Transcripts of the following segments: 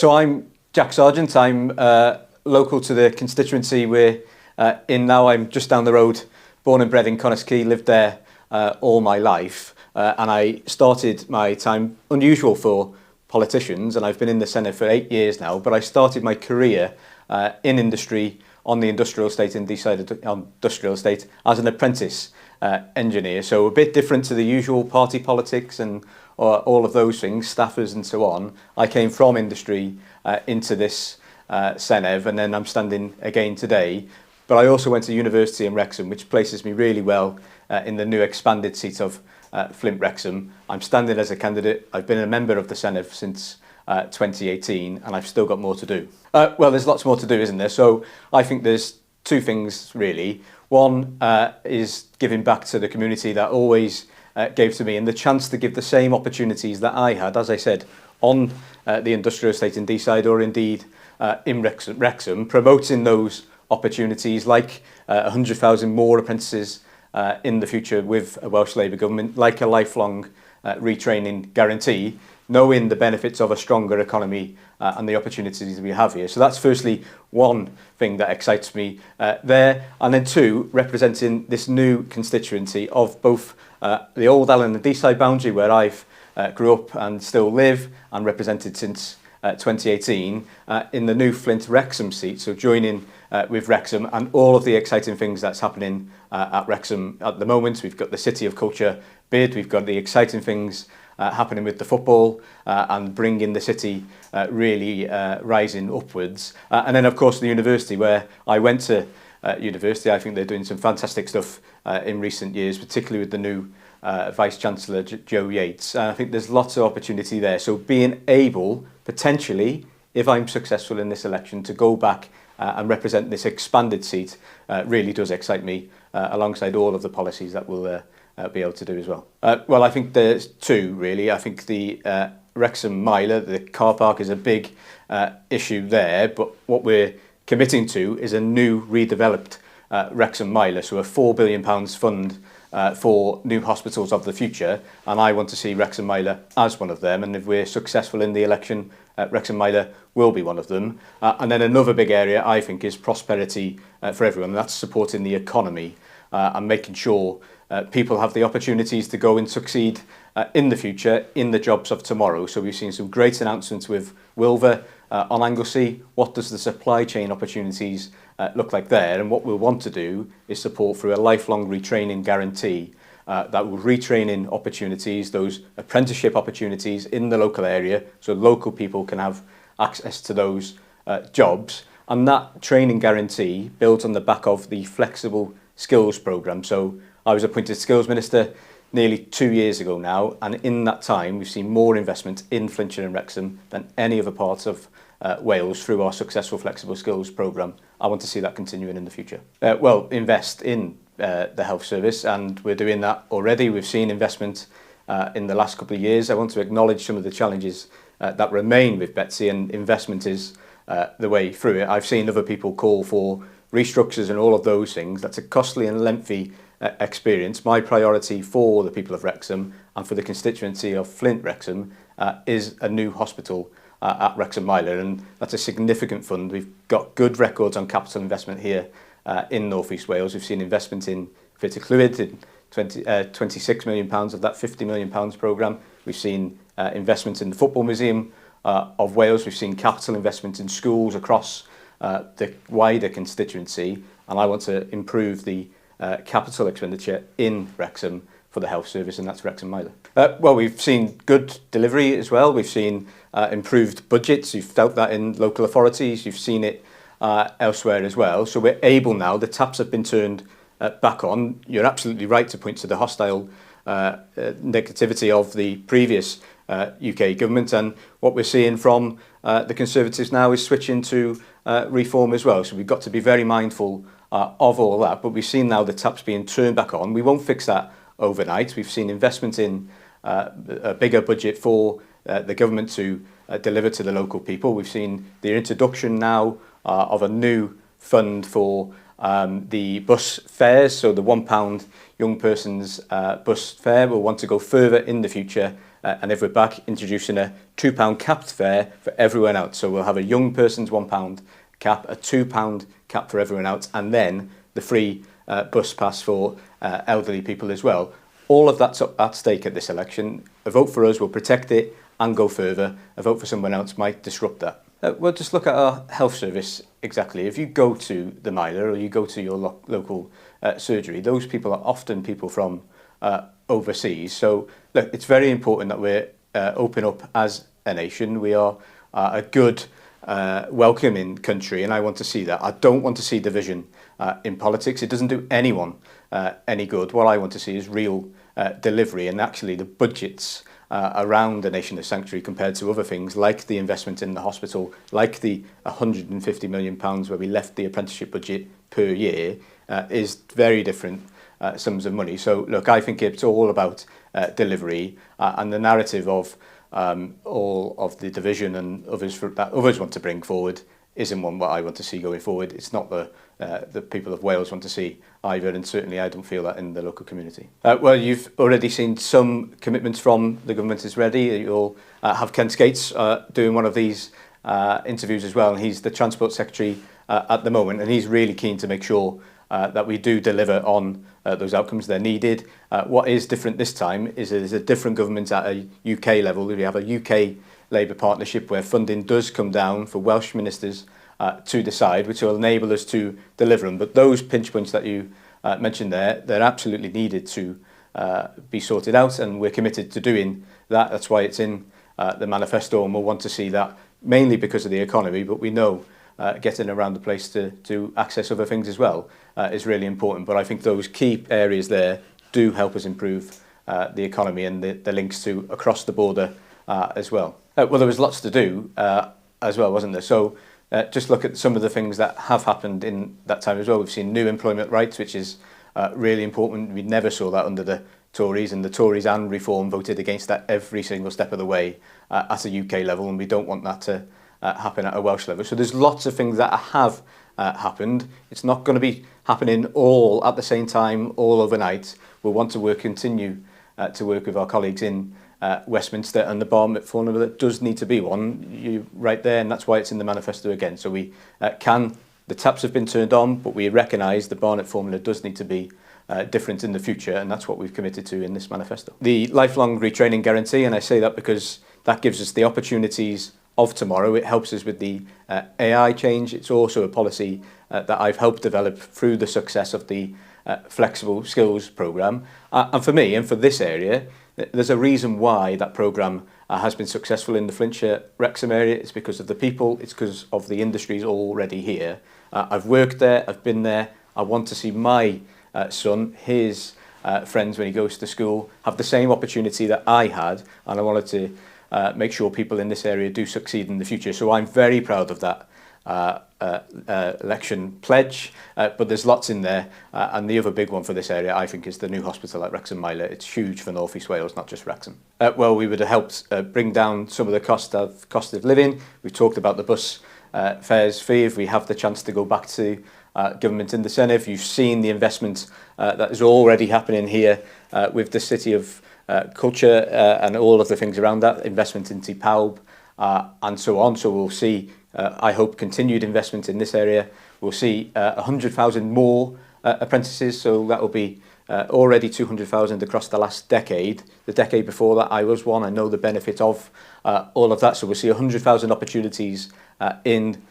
So I'm Jack Sargeant. I'm local to the constituency we're in now. I'm just down the road, born and bred in Connaskey, lived there all my life. And I started my time, unusual for politicians, and I've been in the Senedd for 8 years now, but I started my career in industry on the industrial estate in Deeside industrial estate as an apprentice engineer. So a bit different to the usual party politics and all of those things, staffers and so on. I came from industry into this Senedd, and then I'm standing again today. But I also went to university in Wrexham, which places me really well in the new expanded seat of Fflint Wrecsam. I'm standing as a candidate. I've been a member of the Senedd since 2018, and I've still got more to do. Well, there's lots more to do, isn't there? So I think there's two things really. One is giving back to the community that always gave to me, and the chance to give the same opportunities that I had, as I said, on the industrial estate in Deeside, or indeed in Wrexham, promoting those opportunities like 100,000 more apprentices in the future with a Welsh Labour government, like a lifelong retraining guarantee, knowing the benefits of a stronger economy and the opportunities we have here. So that's firstly one thing that excites me there. And then two, representing this new constituency of both the Old Allen and Deeside boundary, where I've grew up and still live and represented since 2018, in the new Fflint Wrecsam seat, so joining with Wrexham and all of the exciting things that's happening at Wrexham at the moment. We've got the City of Culture bid, we've got the exciting things happening with the football and bringing the city really rising upwards. And then of course the university, where I went to university. I think they're doing some fantastic stuff in recent years, particularly with the new Vice-Chancellor Joe Yates. I think there's lots of opportunity there. So being able, potentially, if I'm successful in this election, to go back and represent this expanded seat really does excite me, alongside all of the policies that we'll be able to do as well. Well, I think there's two, really. I think the Wrexham Miler, the car park, is a big issue there, but what we're committing to is a new redeveloped Wrexham Miler, so a £4 billion fund for new hospitals of the future, and I want to see Wrexham Miler as one of them, and if we're successful in the election, Wrexham Miler will be one of them. And then another big area, I think, is prosperity for everyone, and that's supporting the economy and making sure people have the opportunities to go and succeed in the future, in the jobs of tomorrow. So we've seen some great announcements with Wilver on Anglesey. What does the supply chain opportunities look like there? And what we'll want to do is support through a lifelong retraining guarantee that will retrain in opportunities, those apprenticeship opportunities in the local area, so local people can have access to those jobs. And that training guarantee builds on the back of the flexible skills programme. So I was appointed Skills Minister nearly 2 years ago now, and in that time we've seen more investment in Flintshire and Wrexham than any other parts of Wales through our successful flexible skills programme. I want to see that continuing in the future. Well, invest in the health service, and we're doing that already. We've seen investment in the last couple of years. I want to acknowledge some of the challenges that remain with Betsy, and investment is the way through it. I've seen other people call for restructures and all of those things. That's a costly and lengthy experience. My priority for the people of Wrexham and for the constituency of Fflint Wrecsam is a new hospital at Wrexham Miler, and that's a significant fund. We've got good records on capital investment here in North East Wales. We've seen investment in Fit to Clwyd in £26 million of that £50 million programme. We've seen investment in the Football Museum of Wales. We've seen capital investment in schools across the wider constituency, and I want to improve the capital expenditure in Wrexham for the health service, and that's Wrexham Miler. Well, we've seen good delivery as well. We've seen improved budgets. You've felt that in local authorities. You've seen it elsewhere as well. So we're able now, the taps have been turned back on. You're absolutely right to point to the hostile negativity of the previous UK government, and what we're seeing from the Conservatives now is switching to reform as well. So we've got to be very mindful of all that, but we've seen now the taps being turned back on. We won't fix that overnight. We've seen investment in a bigger budget for the government to deliver to the local people. We've seen the introduction now of a new fund for the bus fares, so the £1 young person's bus fare. We'll want to go further in the future and if we're back, introducing a £2 capped fare for everyone else. So we'll have a young person's £1 cap, a £2 cap for everyone else, and then the free bus pass for elderly people as well. All of that's at stake at this election. A vote for us will protect it and go further. A vote for someone else might disrupt that. We'll just look at our health service exactly. If you go to the Miler or you go to your local surgery, those people are often people from overseas. So look, it's very important that we're open up as a nation. We are a good, welcoming country, and I want to see that. I don't want to see division in politics. It doesn't do anyone any good. What I want to see is real delivery, and actually the budgets around the nation of sanctuary compared to other things like the investment in the hospital, like the £150 million where we left the apprenticeship budget per year, is very different sums of money. So look, I think it's all about delivery, and the narrative of all of the division and others that others want to bring forward isn't one what I want to see going forward. It's not the people of Wales want to see either, and certainly I don't feel that in the local community. Well, you've already seen some commitments from the government is ready. You'll have Ken Skates doing one of these interviews as well, and he's the Transport Secretary at the moment, and he's really keen to make sure that we do deliver on those outcomes that are needed. What is different this time is there's a different government at a UK level. We have a UK Labour partnership where funding does come down for Welsh ministers to decide, which will enable us to deliver them. But those pinch points that you mentioned there, they're absolutely needed to be sorted out, and we're committed to doing that. That's why it's in the manifesto, and we'll want to see that mainly because of the economy, but we know getting around the place to access other things as well is really important. But I think those key areas there do help us improve the economy and the links to across the border as well. Well, there was lots to do as well, wasn't there? So just look at some of the things that have happened in that time as well. We've seen new employment rights, which is really important. We never saw that under the Tories, and the Tories and Reform voted against that every single step of the way at a UK level, and we don't want that to happen at a Welsh level. So there's lots of things that have happened. It's not going to be happening all at the same time, all overnight. We'll want to continue to work with our colleagues in Westminster, and the bar formula does need to be one. You right there, and that's why it's in the manifesto again. So we the taps have been turned on, but we recognise the Barnett formula does need to be different in the future, and that's what we've committed to in this manifesto. The lifelong retraining guarantee, and I say that because that gives us the opportunities of tomorrow. It helps us with the AI change. It's also a policy that I've helped develop through the success of the flexible skills programme. And for me, and for this area, there's a reason why that programme has been successful in the Flintshire Wrexham area. It's because of the people, it's because of the industries already here. I've worked there, I've been there. I want to see my son, his friends when he goes to school, have the same opportunity that I had, and I wanted to make sure people in this area do succeed in the future. So I'm very proud of that election pledge, but there's lots in there, and the other big one for this area I think is the new hospital at Wrexham Miler. It's huge for North East Wales, not just Wrexham. Well, we would have helped bring down some of the cost of living. We've talked about the bus fares fee. If we have the chance to go back to government in the Senedd, you've seen the investment that is already happening here with the City of Culture and all of the things around that, investment into PALB and so on. So we'll see, I hope, continued investment in this area. We'll see 100,000 more apprentices, so that will be already 200,000 across the last decade. The decade before that I was one. I know the benefit of all of that. So we'll see 100,000 opportunities in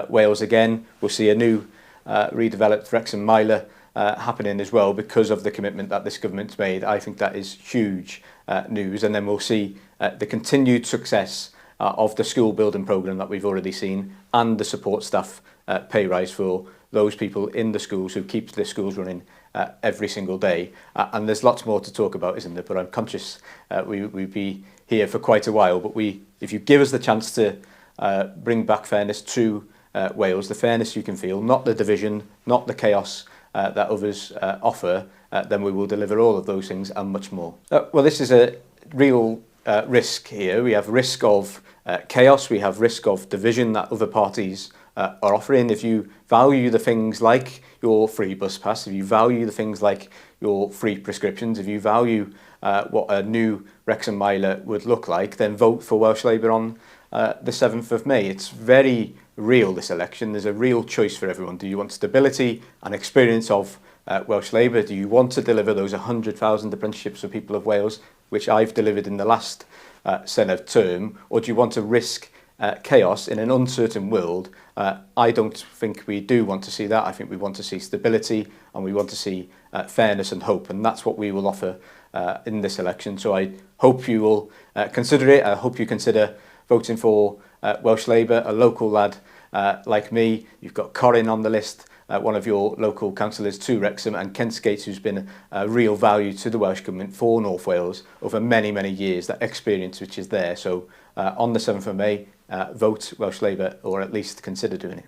Wales again. We'll see a new redeveloped Wrexham Miler happening as well because of the commitment that this government's made. I think that is huge news. And then we'll see the continued success of the school building programme that we've already seen, and the support staff pay rise for those people in the schools who keep the schools running every single day. And there's lots more to talk about, isn't there? But I'm conscious we'll be here for quite a while. But if you give us the chance to bring back fairness to Wales, the fairness you can feel, not the division, not the chaos that others offer, then we will deliver all of those things and much more. Well, this is a real risk here. We have risk of chaos, we have risk of division that other parties are offering, if you value the things like your free bus pass, if you value the things like your free prescriptions, if you value what a new Wrexham miler would look like, then vote for Welsh Labour on the 7th of May. It's very real, this election. There's a real choice for everyone. Do you want stability and experience of Welsh Labour? Do you want to deliver those 100,000 apprenticeships for people of Wales, which I've delivered in the last Senedd term, or do you want to risk chaos in an uncertain world? I don't think we do want to see that. I think we want to see stability, and we want to see fairness and hope, and that's what we will offer in this election. So I hope you will consider it. I hope you consider voting for Welsh Labour, a local lad like me. You've got Corin on the list, one of your local councillors to Wrexham, and Kent Skates, who's been a real value to the Welsh Government for North Wales over many, many years, that experience which is there. So on the 7th of May, vote Welsh Labour, or at least consider doing it.